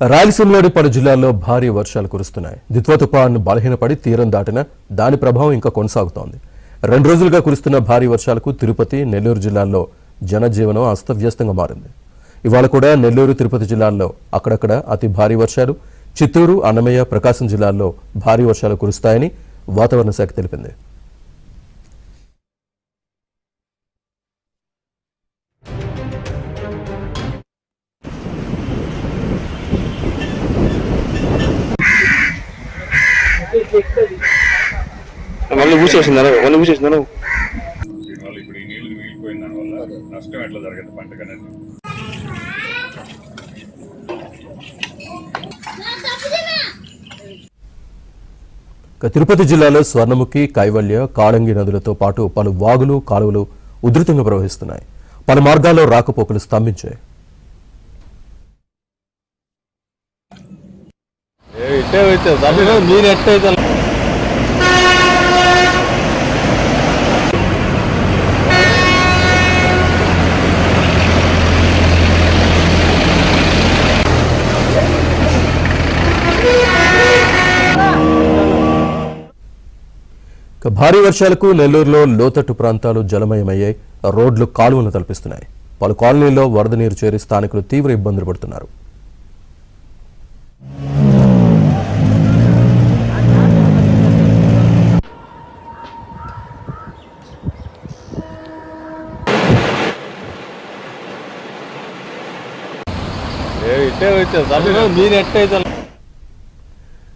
రాయలసీమలోని పలు జిల్లాల్లో భారీ వర్షాలు కురుస్తున్నాయి. దిత్వా తుపాన్ బలహీనపడి తీరం దాటిన దాని ప్రభావం ఇంకా కొనసాగుతోంది. 2 రోజులుగా కురుస్తున్న భారీ వర్షాలకు తిరుపతి, నెల్లూరు జిల్లాల్లో జనజీవనం అస్తవ్యస్తంగా మారింది. ఇవాళ కూడా నెల్లూరు, తిరుపతి జిల్లాల్లో అక్కడక్కడ అతి భారీ వర్షాలు, చిత్తూరు, అన్నమయ్య, ప్రకాశం జిల్లాల్లో భారీ వర్షాలు కురుస్తాయని వాతావరణ శాఖ తెలిపింది. మళ్ళీ ఊసేస్తున్నారు ఇప్పుడు ఈ నీళ్లు మిగిలిపోయిన దానివల్ల నష్టం ఎట్లా జరగదు పంటకు అనేది. తిరుపతి జిల్లాలో స్వర్ణముఖి, కైవల్య, కాళంగి నదులతో పాటు పలు వాగులు, కాలువలు ఉధృతంగా ప్రవహిస్తున్నాయి. పలు మార్గాల్లో రాకపోకలు స్తంభించాయి. భారీ వర్షాలకు నెల్లూరులో లోతట్టు ప్రాంతాలు జలమయమయ్యాయి. రోడ్లు కాలువలను తలపిస్తున్నాయి. పలు కాలనీల్లో వరద నీరు చేరి స్థానికులు తీవ్ర ఇబ్బందులు పడుతున్నారు. మీరు ఎట్టయితే